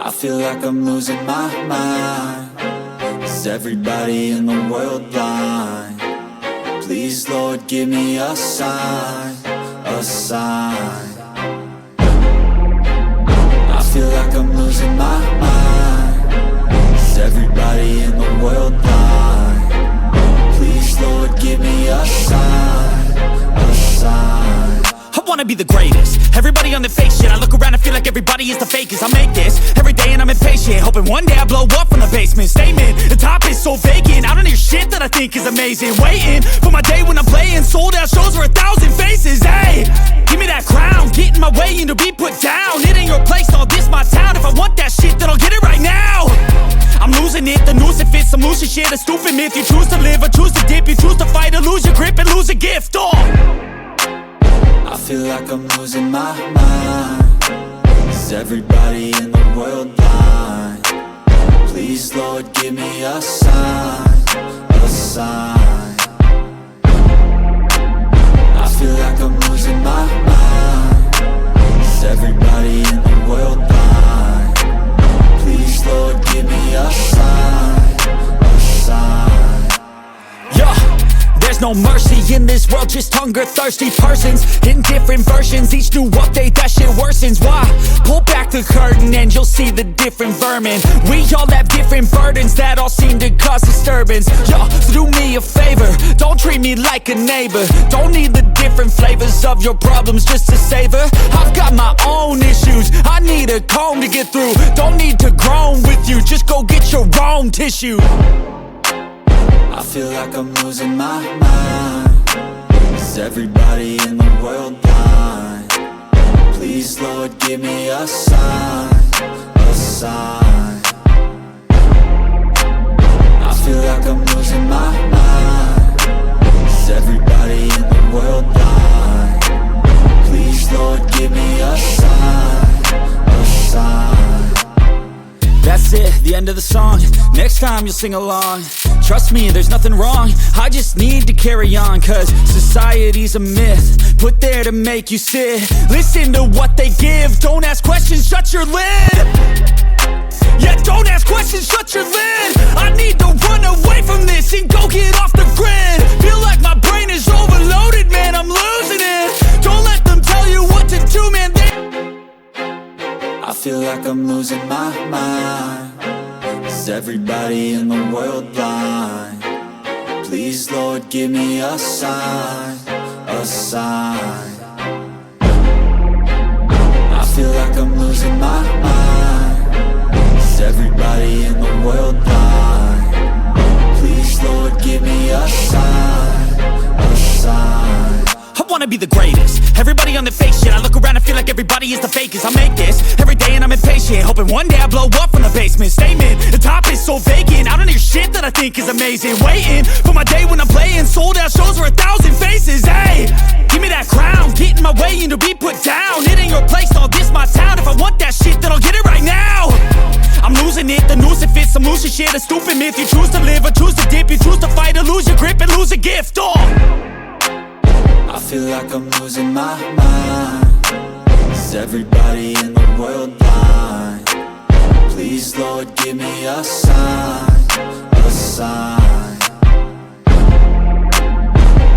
I feel like I'm losing my mind. Is everybody in the world blind? Please, Lord, give me a sign, a sign. I feel like I'm losing my mind. Is everybody in the world blind? Please, Lord, give me a sign, a sign. I wanna be the greatest. Everybody on the fake shit. I look around and feel like everybody is the fakest. I make this every day and I'm impatient, hoping one day I blow up from the basement. Statement, the top is so vacant. I don't hear shit that I think is amazing. Waiting for my day when I'm playing sold out shows for 1,000 faces. Hey, give me that crown, get in my way and to be put down. It ain't your place, all this my town. If I want that shit, then I'll get it right now. I'm losing it, the noose it fits. I'm losing shit, a stupid myth. You choose to live or choose to dip. You choose to fight or lose your grip and lose a gift. I feel like I'm losing my mind. Is everybody in the world blind? Please, Lord, give me a sign, a sign. I feel like I'm losing my mind. Is everybody in the world blind? Please, Lord, give me a sign, a sign. There's no mercy in this world, just hunger-thirsty persons in different versions. Each new update, that shit worsens. Why? Pull back the curtain and you'll see the different vermin. We all have different burdens that all seem to cause disturbance. Yo, so do me a favor, don't treat me like a neighbor. Don't need the different flavors of your problems just to savor. I've got my own issues, I need a comb to get through. Don't need to groan with you, just go get your own tissue. I feel like I'm losing my mind. Is everybody in the world blind? Please, Lord, give me a sign, a sign. I feel like I'm losing my mind. Is everybody in the world blind? Please, Lord, give me a sign, a sign. That's it, the end of the song. Next time you'll sing along. Trust me, there's nothing wrong. I just need to carry on, cause society's a myth put there to make you sit. Listen to what they give. Don't ask questions, shut your lid. Yeah, don't ask questions, shut your lid. I need to run away from this and go get off the grid. Feel like my brain is overloaded, man, I'm losing it. Don't let them tell you what to do, man, I feel like I'm losing my mind. Is everybody in the world blind? Please, Lord, give me a sign, a sign. I feel like I'm losing my mind. Is everybody in the world blind? Please, Lord, give me a sign, a sign. I wanna be the greatest. Everybody on the fake shit. I look around and feel like everybody is the fakest. I make this every day and I'm impatient, hoping one day I blow up from the basement. Statement, the top is so vacant. I don't hear shit that I think is amazing. Waiting for my day when I'm playing sold out shows for 1,000 faces. Hey, give me that crown, get in my way and to be put down. It ain't your place, all this my town. If I want that shit, then I'll get it right now. I'm losing it, the noose it fits. I'm losing shit, a stupid myth. You choose to live or choose to dip. You choose to fight or lose your grip and lose a gift. I feel like I'm losing my mind. Is everybody in the world blind? Please, Lord, give me a sign, a sign.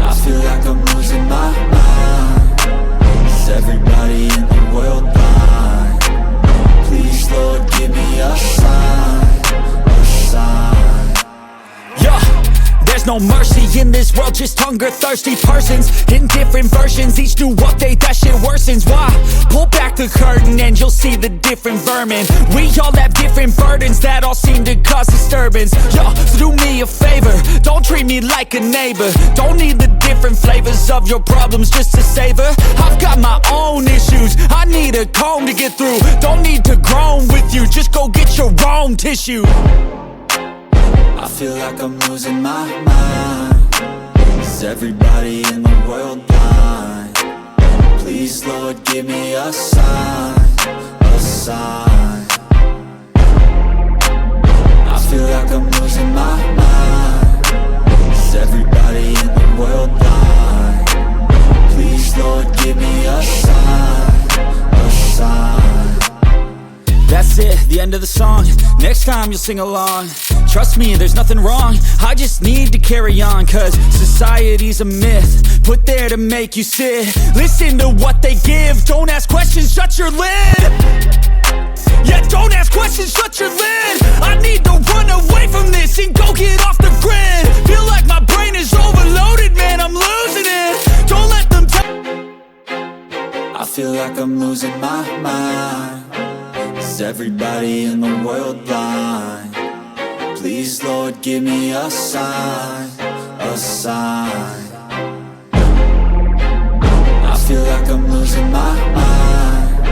I feel like I'm losing my mind. Is everybody in the world blind? Please, Lord, give me a sign, a sign. There's no mercy in this world, just hunger-thirsty persons in different versions. Each new update, that shit worsens. Why? Pull back the curtain and you'll see the different vermin. We all have different burdens that all seem to cause disturbance. Yo, so do me a favor, don't treat me like a neighbor. Don't need the different flavors of your problems just to savor. I've got my own issues, I need a comb to get through. Don't need to groan with you, just go get your own tissue. I feel like I'm losing my mind. Is everybody in the world blind? Please, Lord, give me a sign, a sign. I feel like I'm losing my mind. Is everybody in the world blind? Please, Lord, give me a sign, a sign. That's it, the end of the song. Next time you'll sing along. Trust me, there's nothing wrong. I just need to carry on, cause society's a myth put there to make you sit. Listen to what they give. Don't ask questions, shut your lid. Yeah, don't ask questions, shut your lid. I need to run away from this and go get off the grid. Feel like my brain is overloaded, man, I'm losing it. Don't let them I feel like I'm losing my mind. Is everybody in the world blind? Please, Lord, give me a sign, a sign. I feel like I'm losing my mind.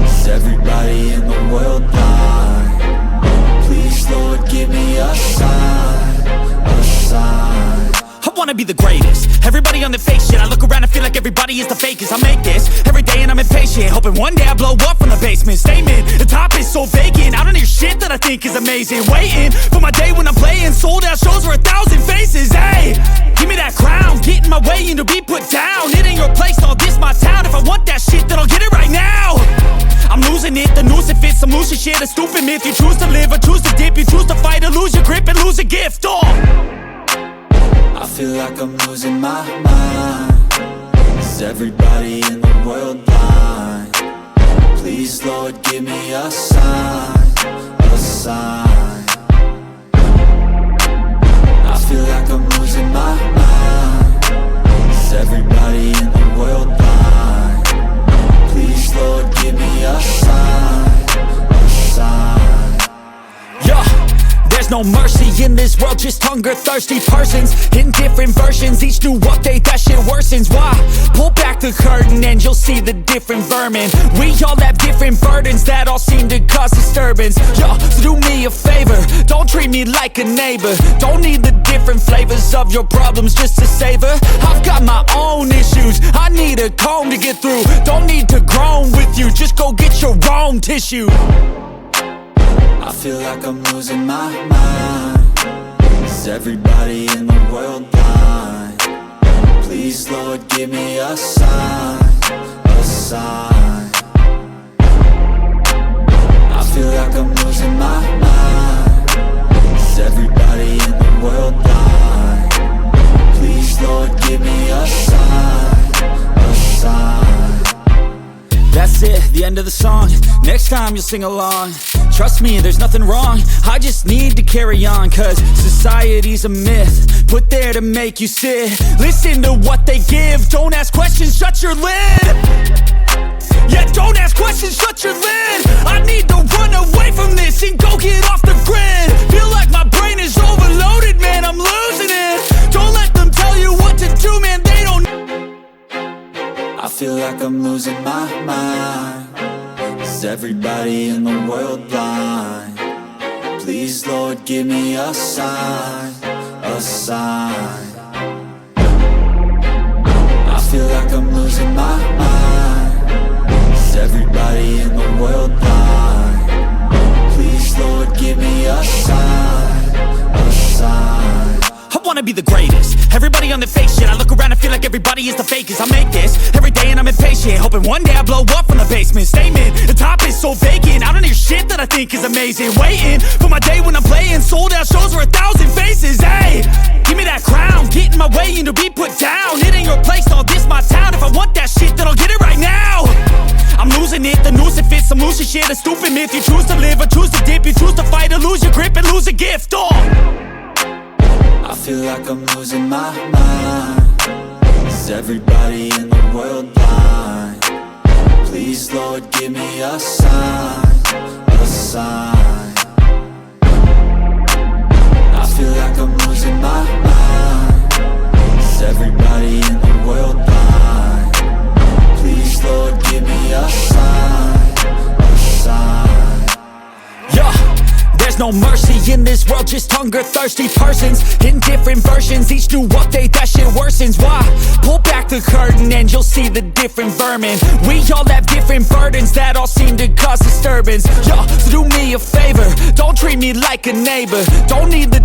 Is everybody in the world blind? Please, Lord, give me a sign, a sign. I wanna be the greatest. Everybody on the fake shit. I look around and feel like everybody is the fakest. I make this every day and I'm impatient, hoping one day I blow up from the basement. Statement, the top is so vacant. I don't hear shit that I think is amazing. Waiting for my day when I'm playing sold out shows for 1,000 faces. Hey, give me that crown, get in my way and to be put down. It ain't your place, all this my town. If I want that shit, then I'll get it right now. I'm losing it, the noose it fits. Some losing shit, a stupid myth. You choose to live or choose to dip. You choose to fight or lose your grip and lose a gift. I feel like I'm losing my mind. Is everybody in the world blind? Please, Lord, give me a sign, a sign. I feel like I'm losing my mind. Is everybody in the world blind? Please, Lord, give me a sign, a sign. There's no mercy in this world, just hunger-thirsty persons in different versions. Each new update, that shit worsens. Why? Pull back the curtain and you'll see the different vermin. We all have different burdens that all seem to cause disturbance. Yo, so do me a favor, don't treat me like a neighbor. Don't need the different flavors of your problems just to savor. I've got my own issues, I need a comb to get through. Don't need to groan with you, just go get your own tissue. I feel like I'm losing my mind. Is everybody in the world blind? Please, Lord, give me a sign, a sign. I feel like I'm losing my mind. Is everybody in the world blind? Please, Lord, give me a sign, a sign. That's it, the end of the song. Next time you'll sing along. Trust me, there's nothing wrong. I just need to carry on, cause society's a myth put there to make you sit. Listen to what they give. Don't ask questions, shut your lid. Yeah, don't ask questions, shut your lid. I need to run away from this and go get off the grid. Feel like my brain is overloaded, man, I'm losing it. Don't let them tell you what to do, man, they don't. I feel like I'm losing my mind. Is everybody in the world blind? Please, Lord, give me a sign, a sign. I feel like I'm losing my mind. Is everybody in the world blind? Please, Lord, give me a sign, a sign. I wanna be the greatest. Everybody on the fake shit. I look around and feel like everybody is the fakest. I make this every day and I'm impatient, hoping one day I blow up from the basement. Statement, the top is so vacant. I don't hear shit that I think is amazing. Waiting for my day when I'm playing sold out shows for 1,000 faces. Hey, give me that crown, get in my way and to be put down. It ain't your place, all this my town. If I want that shit, then I'll get it right now. I'm losing it, the noose it fits. Some losing shit, a stupid myth. You choose to live or choose to dip. You choose to fight or lose your grip and lose a gift. I feel like I'm losing my mind. Is everybody in the world blind? Please, Lord, give me a sign, a sign. I feel like I'm losing my mind. Is everybody in the world blind? Please, Lord, give me a sign, a sign. There's no mercy in this world, just hunger-thirsty persons in different versions. Each new update, that shit worsens. Why? Pull back the curtain and you'll see the different vermin. We all have different burdens that all seem to cause disturbance. Yo, so do me a favor, don't treat me like a neighbor. Don't need the